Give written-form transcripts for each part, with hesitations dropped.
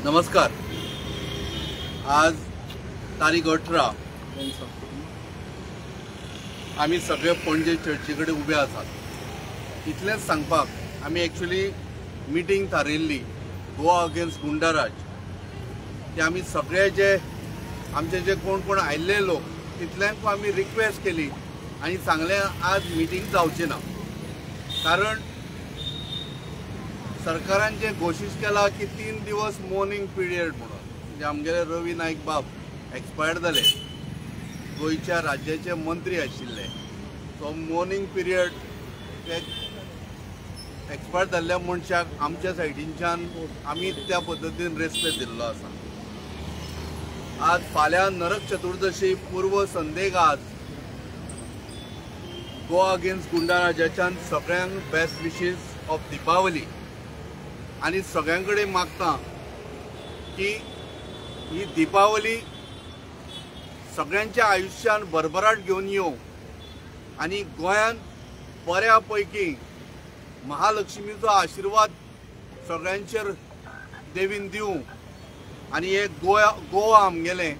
नमस्कार। आज तारीख 18 आम्ही सगळे पणजे चर्चीकडे उभे आसात। इतलेंच सांगपाक आम्ही एक्चुअली मिटींग थारयल्ली गोवा अगेन्स्ट गुंडाराज। ते आम्ही सगळे जे आमचे जे कोण कोण आयिल्ले लोक तितल्यांक आम्ही रिक्वेस्ट केली आणि सांगले आज मिटींग जावची ना, कारण सरकारान जे घोषीत केला की 3 दिवस मॉर्निंग पिरियड म्हणून, म्हणजे आमगेले रवी नाईक बाब एक्सपायर्ड जाले, गोयच्या राज्याचे मंत्री आशिल्ले। सो मॉर्निंग पिरियड एक्सपायर्ड जाल्ल्या मनशाक आमच्या सायडींच्यान आमी त्या पद्दतीन रेस्पेक्ट दिल्लो आसा। आज फाल्यां नरक चतुर्दशी पूर्व संदेक आज गोवा अगेन्स्ट गुंडाराजाच्यान सगळ्यांक बेस्ट विशीज ऑफ दिपावली। आणि सगळ्यांकडे मागता की ही दिपावली सगळ्यांच्या आयुष्यान भरभराट घेऊन येऊ आणि गोंयान बऱ्यापैकी महालक्ष्मीचो आशीर्वाद सगळ्यांचेर देवीन दिवं आणि हे गोवा आमगेले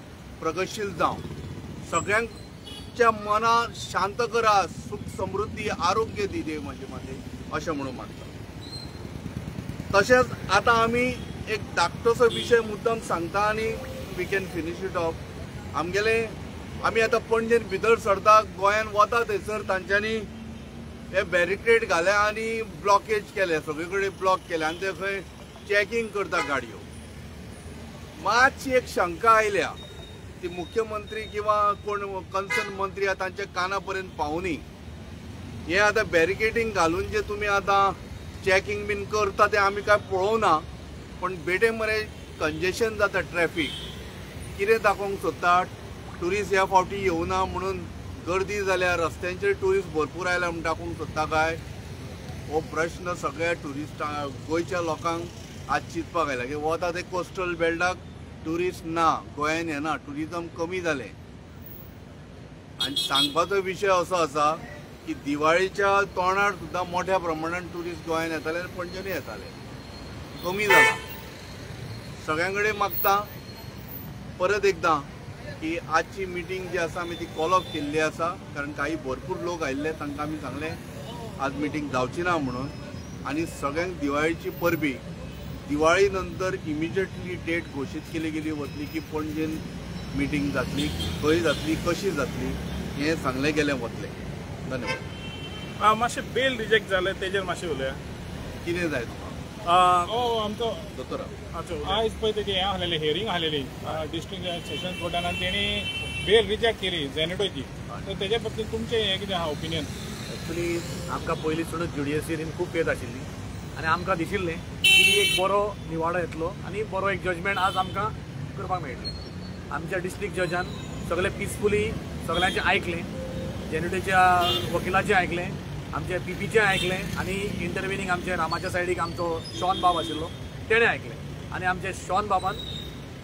प्रगतशील जावं, सगळ्यांच्या मना शांत करा, सुख समृद्धी आरोग्य दी देव म्हणजे मध्ये अशें म्हणून मागता। तशेंच आता आमी एक धाकटोसो विशय मुद्दाम सांगता आणि we can finish it off. आमी आता पणजेन भितर सरता, गोंयान वता थंयसर तांच्यांनी हे बॅरिकेड घाले आणि ब्लॉकेज केले, सगळीकडे ब्लॉक केले आणि ते खंय चॅकिंग करता गाडयो। मातशी एक शंका आयल्या, ती मुख्यमंत्री किंवा कोण कन्सर्न मंत्री तांच्या काना पर्यंत पावुनी। हे आता बॅरिकेडिंग घालून जे तुम्ही आता चॅकिंग बीन करता ते आमी काय पळोवना, पण बेटे मरे कंजेशन जाता ट्रॅफिक। कितें दाखोवंक सोदता, ट्युरिस्ट ह्या फावटी येवना म्हणून गर्दी जाल्या, रस्त्यांचेर ट्युरिस्ट भरपूर आयला म्हणून दाखोवंक सोदता काय? हो प्रश्न सगळ्या ट्युरिस्टां गोंयच्या लोकांक आज चिंतपाक आयला की वता ते कोस्टल बेल्टाक ट्युरिस्ट ना, गोंयान येना, ट्युरिजम कमी जालें। आनी सांगपाचो विशय असो आसा की दिवाळीच्या तोंडार सुद्दां मोठ्या प्रमाणात ट्युरिस्ट गोंयान येताले आनी पणजेनूय येताले, कमी जाला। सगळ्यांकडे मागता परत एकदां की आजची मिटींग जी आसा आमी ती कॉल ऑफ केल्ली आसा, कारण काही भरपूर लोक आयिल्ले, तांकां आमी सांगले आज मिटींग जावची ना म्हणून। आनी सगळ्यांक दिवाळीची परबी, दिवाळी नंतर इमिजिएटली डेट घोषीत केली गेली वतली की पणजेन मिटींग जातली, खंय जातली, कशी जातली हें सांगलें गेलें वतलें। धन्यवाद। मातशें बेल रिजेक्ट जालें तेजेर मातशें उलया। कितें जाय तुका? आमचो दोतोरा आयज पळय तेजी हें आसलेलें हियरींग आसलेली डिस्ट्रिक्ट सेशन्स कोर्टान, आनी तेणी बेल रिजेक्ट केली झेनेटोची। तर तेजे बद्दल तुमचें हें कितें आहा ओपिनियन? एक्चुअली आमकां पयलींसूनच ज्युडिशियरीन खूब फेथ आशिल्ली आनी आमकां दिशिल्लें की एक बरो निवाडो येतलो आनी बरो एक जजमेंट आज आमकां करपाक मेळटलें। आमच्या डिस्ट्रिक्ट जजान सगळे पिसफुली सगळ्यांचें आयकलें, जेनेटोच्या वकिलाचें आयकलें, आमचे पीपीचें आयकलें आनी इंटरव्हिनींग आमचे रामाच्या सायडीक आमचो शॉन बाब आशिल्लो तेणें आयकलें। आनी आमचे शॉन बाबान,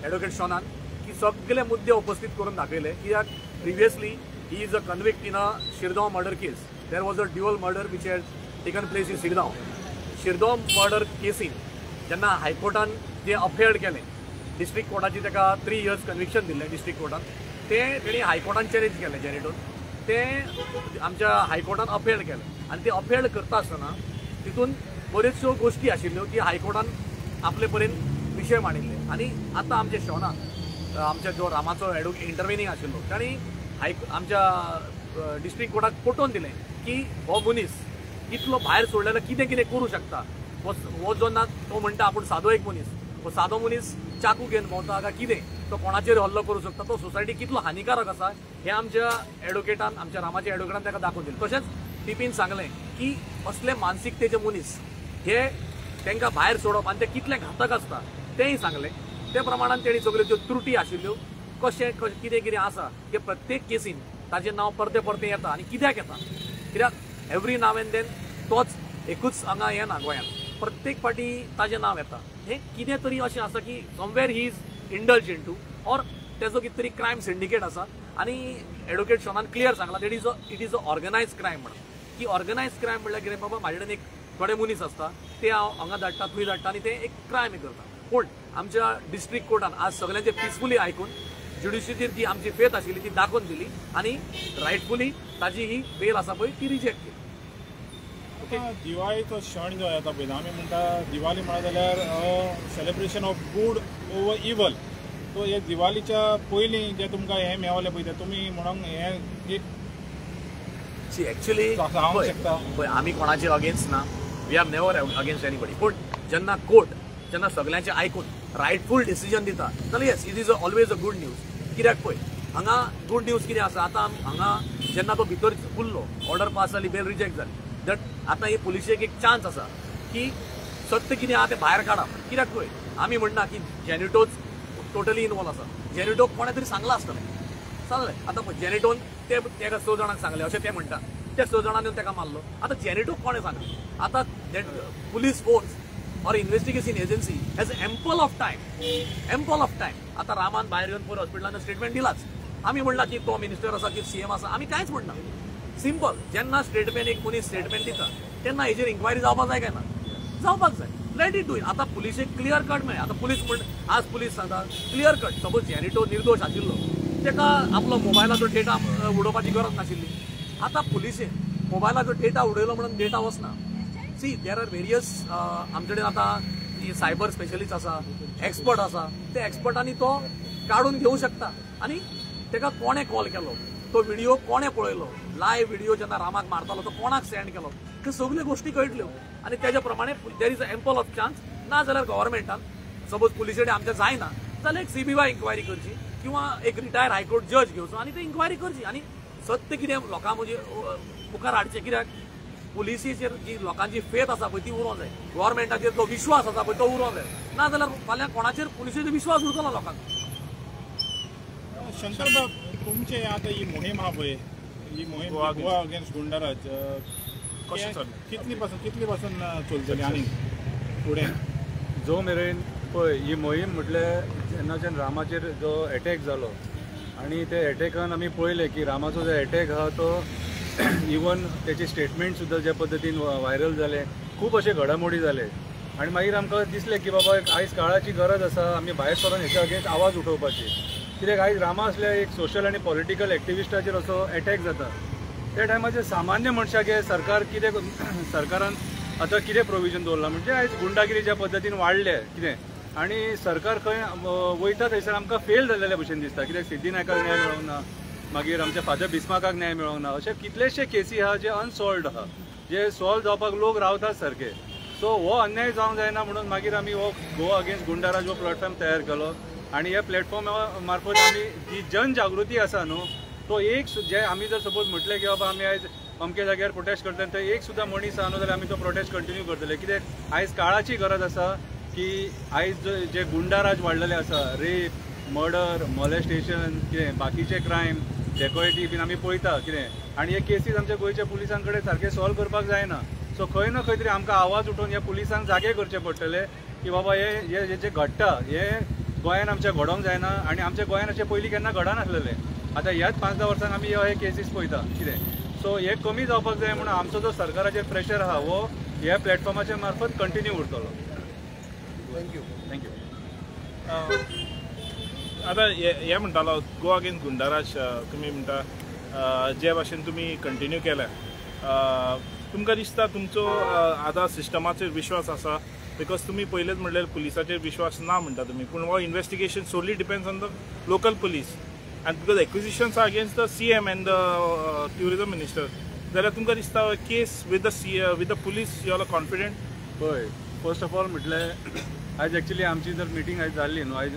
एडवोकेट शॉनान की सगळे मुद्दे उपस्थित करून दाखयले, कित्याक previously he is a convict in a Shirgaon murder case. There was a dual murder which had taken place in Shirgaon murder casein जेन्ना हायकोर्टान जे अफेअर्ड केलें, डिस्ट्रिक्ट कोर्टाची ताका 3 years कन्विक्शन दिल्लें डिस्ट्रिक्ट कोर्टान, तें तेणी हायकोर्टान चॅलेंज केलें जेनेटोन, तें आमच्या हायकोर्टान अफेअर्ड केलें। आनी ते अफेअर्ड करता आसतना तितून बऱ्योचश्यो गोश्टी आशिल्ल्यो की हायकोर्टान आपले पर्यंत विशय मांडिल्ले। आनी आतां आमचे शॉनान, आमच्या जो रामाचो इंटरव्हिनींग आशिल्लो, ताणी आमच्या डिस्ट्रिक्ट कोर्टाक पटोवन दिलें की हो मनीस इतलो भायर सोडलेलो कितें कितें करूं शकता। हो जो ना तो म्हणटा आपूण सादो एक मनीस, हो सादो मनीस चाकू घेवन भोंवता काय कितें, तो कोणाचेर हल्लो करूं शकता, तो सोसायटी कितलो हानिकारक आसा हें आमच्या एडवोकेटान, आमच्या रामाच्या एडवोकेटान ताका दाखोवन दिलें। तशेंच पीपीन सांगलें की असले मानसिकतेचे मनीस हे तांकां भायर सोडप आनी ते कितले घातक आसता तेंय सांगलें। ते प्रमाणान तेणी सगल्यो ज्यो त्रुटी आशिल्ल्यो, कशें कितें कितें आसा ते प्रत्येक केसीन ताजें नांव परते परते येता। आनी कित्याक येता, कित्याक एवरी नाव एंड देन तोच एकूच हांगा येना गोंयांत, प्रत्येक फावटी ताजें नांव येता। हें कितें तरी अशें आसा की somewhere he is indulge in to, or तेजो कितें तरी क्रायम सिंडिकेट आसा। आनी एडवोकेट शॉनान क्लियर सांगलां that it is a organised crime म्हणून, की ऑर्गनायज्ड क्रायम म्हणल्यार कितें बाबा, म्हाजे कडेन एक थोडे मनीस आसता ते हांव हांगा धाडटा थंय धाडटा आनी ते एक क्रायम करता। पूण आमच्या डिस्ट्रिक्ट कोर्टान आज सगळ्यांचे पिसफुली आयकून ज्युडिशियरीचेर जी आमची फेथ आशिल्ली ती दाखोवन दिली आनी रायटफुली ताजी ही बेल आसा पळय ती रिजेक्ट केली. दिवाळीचो क्षण जो येता पळय आमी म्हणटा दिवाळी म्हणा जाल्यार सेलिब्रेशन ऑफ गूड ओवर इवल. सो हे दिवाळीच्या पयलीं जे तुमकां हें मेळलें पळय तें तुमी म्हणून हें एक एक्चुअली सांगूंक शकता पळय आमी कोणाचे अगेन्स्ट ना, we are never against anybody. पूण जेन्ना कोर्ट जेन्ना सगळ्यांचे आयकून रायटफूल डिसिजन दिता जाल्यार yes it is always a good news. कित्याक पळय हांगा गुड न्यूज कितें आसा, आतां हांगा जेन्ना तो भितर उरलो ऑर्डर पास जाली बेल रिजेक्ट जाली दट आतां ही पुलिशेक एक चान्स आसा की सत्य कितें आहा तें भायर काडप. कित्याक पळय आमी म्हणना की जेनिटोच टोटली इनवॉल्व आसा, जेनिटोक कोणें तरी सांगलां आसतलें सांगलें. आतां पळय जेनिटोन तेका 6 जाणांक सांगलें अशें तें म्हणटा, त्या 6 जाणांनी तेका मारलो. आतां जेनिटोक कोणें सांगलें? आतां that police force or investigation agency has ample of time. आता रामान भायर येवन पयर हॉस्पिटलान स्टेटमेंट दिलाच. आमी म्हणला की तो मिनिस्टर आसा की सीएम आसा, आमी कांयच म्हणना. सिंपल जेन्ना स्टेटमेंट एक मनीस स्टेटमेंट दिता तेन्ना हेजेर इन्क्वायरी जावपाक जाय काय ना? जावपाक जाय. Let it do it. आतां पुलिशेक क्लियर कट मेळ्ळें. आतां पुलीस म्हण आज पुलीस सांगता क्लियर कट सपोज जेनिटो निर्दोश आशिल्लो तेका आपलो मोबायलाचो डेटा उडोवपाची गरज नाशिल्ली. आतां पुलिशेन मोबायलाचो डेटा उडयलो म्हणून डेटा वचना. सी देर आर वेरियस आमचे कडेन आतां सायबर स्पेशलिस्ट आसा, एक्सपर्ट आसा, त्या एक्सपर्टांनी तो काडून घेवंक शकता. आनी तेका कोणें कॉल केलो, तो व्हिडिओ कोणें पळयलो, लायव्ह व्हिडिओ जेन्ना रामाक मारतालो तो कोणाक सेंड केलो, ह्यो सगळ्यो गोश्टी कळटल्यो. आनी तेज्या प्रमाणे there is a ample of chance. ना जाल्यार गव्हर्मेंटान सपोज पुलिशे कडेन आमचें जायना जाल्यार एक सीबीआय इन्क्वायरी करची किंवा एक रिटायर हायकोर्ट जज घेवचो आनी ते इन्क्वायरी करची आनी सत्य कितें लोकां म्हणजे मुखार हाडचें. कित्याक पुलिसेचेर जी लोकांची फेथ आसा पळय ती उरोवंक जाय, गव्हर्मेंटाचेर जो विश्वास आसा पळय तो उरोवंक जाय. ना जाल्यार फाल्यां कोणाचेर पुलिसेचो विश्वास उरतलो लोकांक. शंकर बाब तुमचे आतां ही मोहीम आहा पळय, ही मोहीम गोवा अगेन्स्ट गुंडाराज कितली पासून चलतली आनी फुडें? जो मेरेन पळय ही मोहीम म्हटल्यार जेन्नाच्यान रामाचेर जो एटॅक जालो आनी ते एटॅकान आमी पळयलें की रामाचो जो एटॅक आहा तो इवन त्याचे स्टेटमेंट सुद्दां ज्या पद्दतीन व्हायरल जाले, खूब अशे घडामोडी जाले आनी मागीर आमकां दिसलें की बाबा आयज काळाची गरज आसा आमी भायर सरून हेच्या अगेन्स्ट आवाज उठोवपाची. कित्याक आयज रामा असल्या एक सोशल आनी पॉलिटिकल एक्टिविस्टाचेर असो एटॅक जाता. त्या टायमाचेर सामान्य मनशाक सरकार सरकारान आतां कितें प्रोविजन दवरलां म्हणजे आयज गुंडागिरी ज्या पद्दतीन वाडले कितें आनी सरकार खंय वयता थंयसर आमकां फेल जाल्ल्या भशेन दिसता. कित्याक सिद्धी नायकाक न्याय मेळोंक ना, मागीर आमच्या फादर बिस्माकाक न्याय मेळोंक ना, अशे कितलेशे केसी आहा जे अनसॉल्वड आहा, जे सॉल्व जावपाक लोक रावतात सारके. सो हो अन्याय जावंक जायना म्हणून मागीर आमी हो गोवा अगेन्स्ट गुंडाराज हो प्लॅटफॉर्म तयार केलो आनी ह्या प्लॅटफॉर्मा मार्फत आमी जी जनजागृती आसा न्हू तो एक जे आमी जर सपोज म्हटलें की बाबा आमी आयज अमके जाग्यार प्रोटेस्ट करतले तर एक सुद्दां मनीस आहा न्हू जाल्यार आमी तो प्रोटेस्ट कंटिन्यू करतले. कित्याक आयज काळाची गरज आसा की आयज जे गुंडाराज वाडलेले आसा, रेप, मर्डर, मॉलेस्टेशन, कितें बाकीचे क्रायम, डेकोयटी बीन आमी पळयता कितें आनी हे केसीस आमच्या गोंयच्या पुलिसां कडेन सारके सॉल्व करपाक जायना. सो खंय ना खंय तरी आमकां आवाज उठोवन ह्या पुलिसांक जागे करचे पडटले की बाबा हे जे घडटा हे गोंयान आमच्या घडोवंक जायना आनी आमच्या गोंयान अशें पयलीं केन्ना घडनासलेले. आतां ह्याच 5-10 वर्सांक आमी हे केसीस पळयता कितें. सो हे कमी जावपाक जाय म्हणून आमचो जो सरकाराचेर प्रेशर आहा हो ह्या प्लॅटफॉर्माच्या मार्फत कंटिन्यू उरतलो. थँक्यू. आतां हे म्हणटालो गोवा अगेन्स्ट गुंडाराज तुमी म्हणटा जे भाशेन तुमी कंटिन्यू केल्या, तुमकां दिसता तुमचो आतां सिस्टमाचेर विश्वास आसा? बिकॉज तुमी पयलेच म्हणल्यार पुलिसाचेर विश्वास ना म्हणटा तुमी, पूण हो investigation solely depends on the local police and because acquisitions are against the CM and the tourism minister, जाल्यार तुमकां दिसता केस with the police you are confident? पळय फर्स्ट ऑफ ऑल म्हटल्यार आयज एक्चुली आमची जर मिटींग आयज जाल्ली न्हू, आयज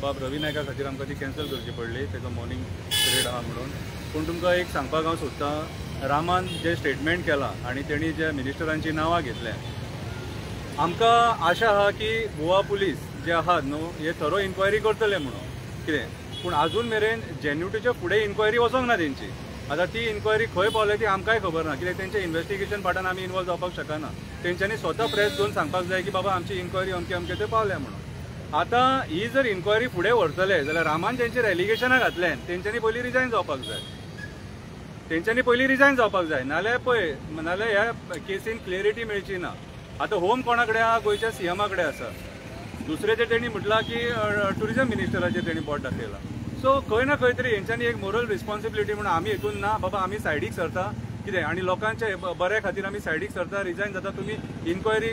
बाब रवी नायका खातीर आमकां ती कॅन्सल करची पडली, तेजो मॉर्निंग पिरियड आहा म्हणून. पूण तुमकां एक सांगपाक हांव सोदतां, रामान जे स्टेटमेंट केलां आनी तेणी जे मिनिस्टरांची नांवां घेतल्या, आमकां आशा आहा की गोवा पुलीस जे आहात न्हू हे थरो इन्क्वायरी करतले म्हणून कितें. पूण आजून मेरेन जेन्युटीच्या फुडें इन्क्वायरी वचोंक ना तेंची. आतां ती इन्क्वायरी खंय पावल्या ती आमकांय खबर ना, कित्याक तेंच्या इन्व्हेस्टिगेशन पार्टान आमी इन्वॉल्व जावपाक शकना. तेंच्यांनी स्वता प्रेस घेवन सांगपाक जाय की बाबा आमची इन्क्वायरी अमके अमके थंय पावल्या म्हणून. आतां ही जर इन्क्वायरी फुडें व्हरतले जाल्यार रामान तेंचेर एलिगेशनां घातल्यान तेंच्यांनी पयलीं रिजायन जावपाक जाय. नाल्यार पळय नाल्यार ह्या केसीन क्लियरिटी मेळची ना. आतां होम कोणा कडेन आहा? गोंयच्या सीएमा कडेन आसा. दुसरे जे त्यांनी म्हटला की टुरिझम मिनिस्टराचेर त्यांनी बोट दाखयला. सो खंय ना खंय तरी हेंच्यांनी एक मोरल रिस्पॉन्सिबिलिटी म्हणून आमी हितून ना बाबा आमी सायडीक सरता कितें आनी लोकांच्या बऱ्या खातीर आमी सायडीक सरता, रिजायन जाता, तुमी inquiry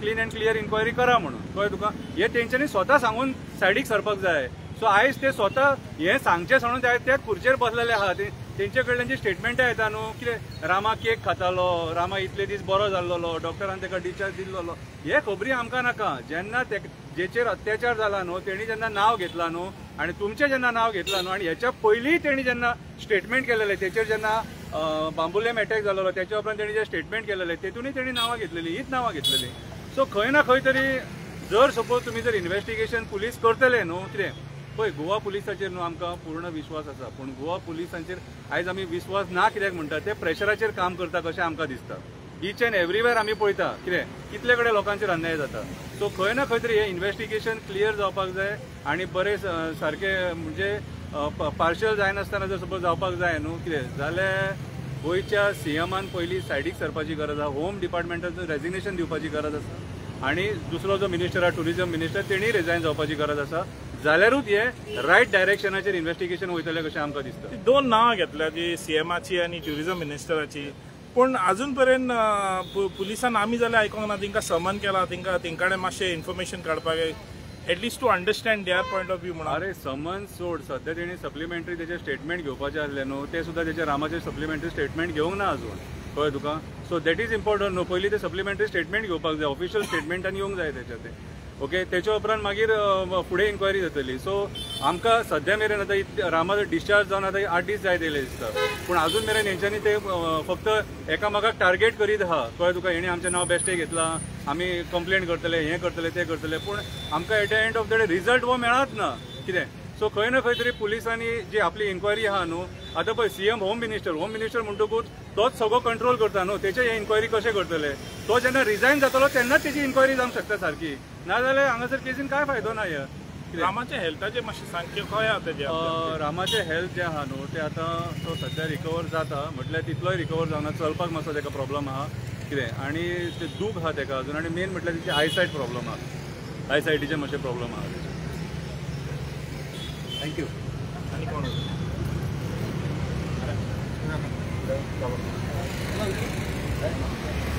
clean and clear inquiry करा म्हणून. कळ्ळें तुका? हे तेंच्यांनी स्वता सांगून सायडीक सरपाक जाय. सो आयज ते स्वता हे सांगचे म्हणून त्याच खुर्चेर बसलेले आहा. तेंचे कडल्यान जी स्टेटमेंटां येता न्हू, कितें रामा केक खातालो, रामा इतले दीस बरो जाल्लो, डॉक्टरान ताका डिस्चार्ज दिल्लो, हे खबरी आमकां नाका. जेन्ना जेचेर अत्याचार जाला न्हू तेणी जेन्ना नांव घेतला न्हू आनी तुमचें जेन्ना नांव घेतला न्हू आनी हेच्या पयलीं तेणी जेन्ना स्टेटमेंट केलेले तेचेर जेन्ना बांबुलेम अटॅक जाल्लो त्याच्या उपरांत तेणी जे स्टेटमेंट केलेले तेतूनय तेणी नांवां घेतलेली, हीच नांवां घेतलेली. सो खंय ना खंय तरी जर सपोज तुमी जर इन्व्हेस्टिगेशन पुलीस करतले न्हू कितें पळय गोवा पुलिसाचेर न्हू आमकां पूर्ण विश्वास आसा, पूण गोवा पुलिसांचेर आयज आमी विश्वास ना कित्याक म्हणटा ते प्रेशराचेर काम करता कशें आमकां दिसता. ईच एंड एवरीवेर आमी पळयता कितें कितले कडेन लोकांचेर अन्याय जाता. सो खंय ना खंय तरी हें इन्व्हेस्टिगेशन क्लियर जावपाक जाय आनी बरें सारकें म्हणजे पार्शियल जायनासतना जर सपोज जावपाक जाय न्हू कितें जाल्यार गोंयच्या सीएमान पयलीं सायडीक सरपाची गरज आसा, होम डिपार्टमेंटाचो रेजिग्नेशन दिवपाची गरज आसा आनी दुसरो जो मिनिस्टर आहा टुरिझम मिनिस्टर तेणी रिजायन जावपाची गरज आसा. जाल्यारूच हे रायट डायरेक्शनाचेर इन्व्हेस्टिगेशन वयतलें कशें आमकां दिसता. दोन नांवां घेतल्या जी सीएमाची आनी ट्युरिझम मिनिस्टराची, पूण अजून पर्यंत पुलिसान आमी जाल्यार आयकोंक ना. तांकां समन केला, तेंकाडे मातशें इन्फॉर्मेशन काडपाक at least to understand their point of view म्हणून. अरे समन सोड, सध्या तेणी सप्लिमेंटरी तेचे स्टेटमेंट घेवपाचे आसले न्हू, ते सुद्दां तेचे रामाचे सप्लिमेंटरी स्टेटमेंट घेवंक ना अजून. कळ्ळें तुका? सो दॅट इज इम्पॉर्टंट न्हू. पयलीं ते सप्लिमेंटरी स्टेटमेंट घेवपाक जाय, ऑफिशियल स्टेटमेंटान येवंक जाय तेचे ते. ओके, तेच्या उपरांत मागीर फुडें इन्क्वायरी जातली. सो आमकां सद्या मेरेन आतां रामाचो डिस्चार्ज जावन आतां 8 दीस जायत येयले दिसता, पूण अजून मेरेन हेंच्यांनी ते फक्त एकामेकाक टार्गेट करीत आहा. कळ्ळें तुका? हेणी आमचें नांव बेश्टें घेतलां, आमी कंप्लेंट करतले, हें करतले, तें करतले, पूण आमकां at the end of the day result हो मेळत ना कितें. सो खंय ना खंय तरी पुलिसांनी जी आपली इन्क्वायरी आहा न्हू, आतां पळय सीएम होम मिनिस्टर म्हणटकूच तोच सगळो कंट्रोल करता न्हू, तेचे हे इन्क्वायरी कशें करतले. तो जेन्ना रिजायन जातलो तेन्नाच तेची इन्क्वायरी जावंक शकता सारकी, नाजाल्यार हांगासर केसीन काय फायदो ना. रामाच्या हेल्थाचेर मातशें सांगचें खंय आहा तेजें? रामाचें हेल्थ जें आहा न्हू तें आतां तो सध्या रिकवर जाता, म्हटल्यार तितलोय रिकवर जावना, चलपाक मातसो तेका प्रॉब्लम आहा कितें, आनी तें दूख आहा तेका अजून, आनी मेन म्हटल्यार तेची आयसायट प्रॉब्लम आहा, आयसायटीचे मातशे प्रॉब्लम आहा तेचे. थँक्यू. आनी कोण